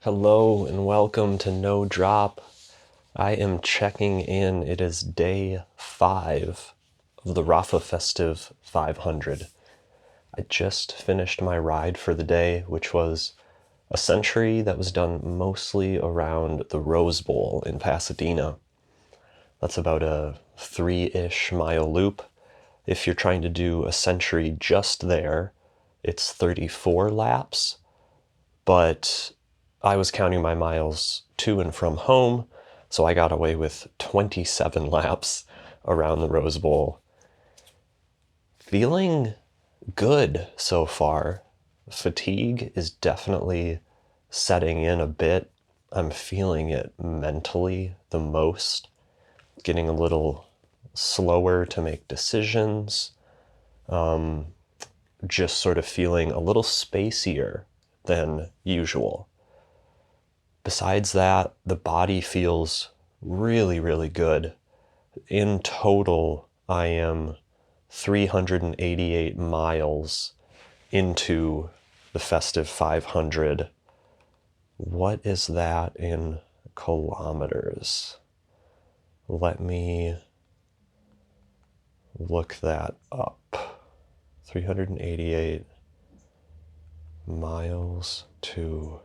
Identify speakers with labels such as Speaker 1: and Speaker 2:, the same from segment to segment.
Speaker 1: Hello and welcome to No Drop. I am checking in. It is day 5 of the Rapha Festive 500. I just finished my ride for the day, which was a century that was done mostly around the Rose Bowl in Pasadena. That's about a 3-ish mile loop. If you're trying to do a century just there, it's 34 laps, but I was counting my miles to and from home, so I got away with 27 laps around the Rose Bowl. Feeling good so far. Fatigue is definitely setting in a bit. I'm feeling it mentally the most, getting a little slower to make decisions, just sort of feeling a little spacier than usual. Besides that, the body feels really, really good. In total, I am 388 miles into the Festive 500. What is that in kilometers? Let me look that up. 388 miles to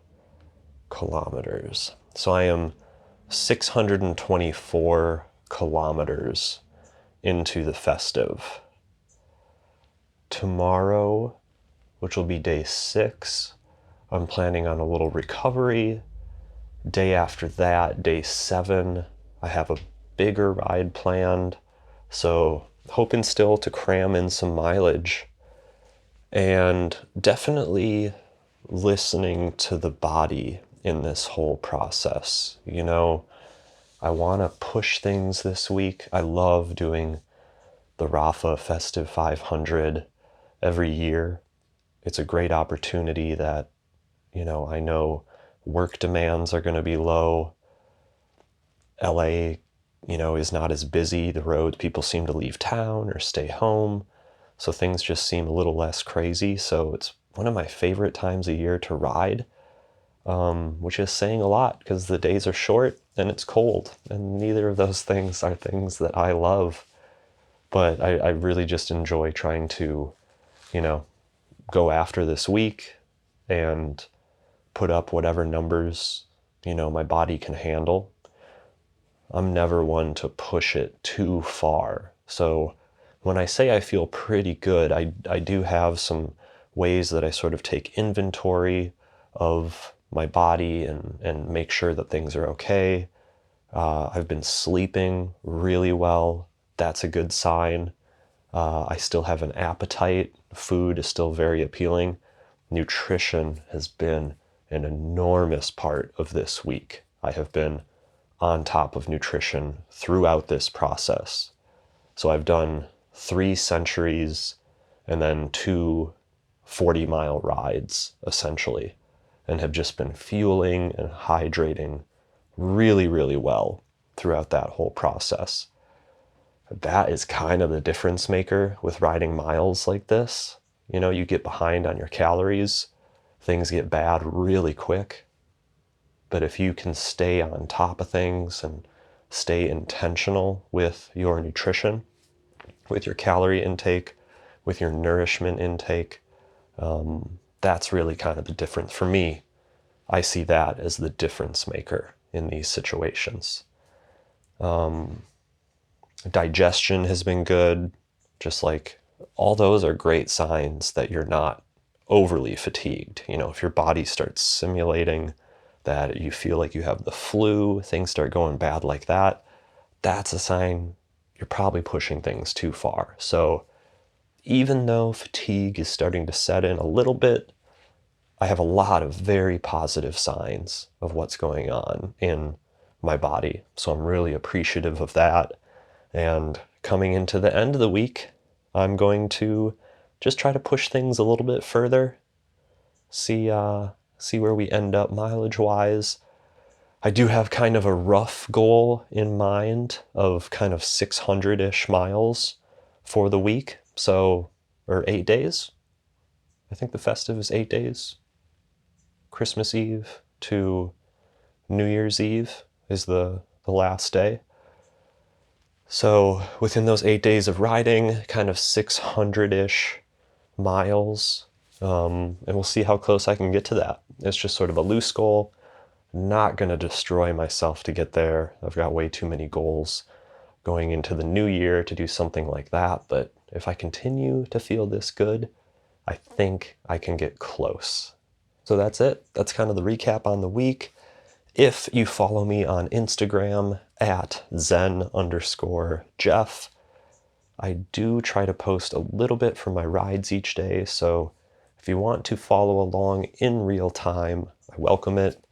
Speaker 1: kilometers. So I am 624 kilometers into the festive. Tomorrow, which will be day 6, I'm planning on a little recovery. Day after that, day 7, I have a bigger ride planned. So hoping still to cram in some mileage and definitely listening to the body in this whole process. I want to push things this week. I love doing the Rapha Festive 500 every year. It's a great opportunity that, I know work demands are going to be low. LA, is not as busy. The roads, people seem to leave town or stay home. So things just seem a little less crazy. So it's one of my favorite times of year to ride. Which is saying a lot because the days are short and it's cold, and neither of those things are things that I love. But I really just enjoy trying to, go after this week and put up whatever numbers, my body can handle. I'm never one to push it too far. So when I say I feel pretty good, I do have some ways that I sort of take inventory of my body and make sure that things are okay. I've been sleeping really well. That's a good sign. I still have an appetite. Food is still very appealing. Nutrition has been an enormous part of this week. I have been on top of nutrition throughout this process. So I've done 3 centuries and then 2 40-mile rides, essentially, and have just been fueling and hydrating really, really well throughout that whole process. That is kind of the difference maker with riding miles like this. You get behind on your calories, things get bad really quick. But if you can stay on top of things and stay intentional with your nutrition, with your calorie intake, with your nourishment intake, that's really kind of the difference. For me, I see that as the difference maker in these situations. Digestion has been good. Just like all those are great signs that you're not overly fatigued. If your body starts simulating that you feel like you have the flu, things start going bad like that, that's a sign you're probably pushing things too far. So even though fatigue is starting to set in a little bit, I have a lot of very positive signs of what's going on in my body. So I'm really appreciative of that. And coming into the end of the week, I'm going to just try to push things a little bit further, see where we end up mileage-wise. I do have kind of a rough goal in mind of kind of 600-ish miles for the week, or 8 days. I think the festive is 8 days. Christmas Eve, to New Year's Eve is the last day. So within those 8 days of riding, kind of 600-ish miles, and we'll see how close I can get to that. It's just sort of a loose goal. Not going to destroy myself to get there. I've got way too many goals going into the new year to do something like that, but if I continue to feel this good, I think I can get close. So that's it. That's kind of the recap on the week. If you follow me on Instagram at zen_Jeff, I do try to post a little bit from my rides each day, so if you want to follow along in real time, I welcome it.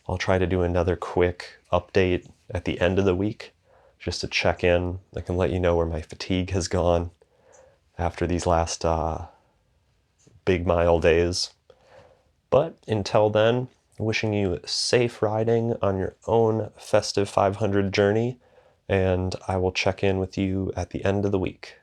Speaker 1: I'll try to do another quick update at the end of the week, just to check in. I can let you know where my fatigue has gone after these last big mile days. But until then, wishing you safe riding on your own festive 500 journey, and I will check in with you at the end of the week.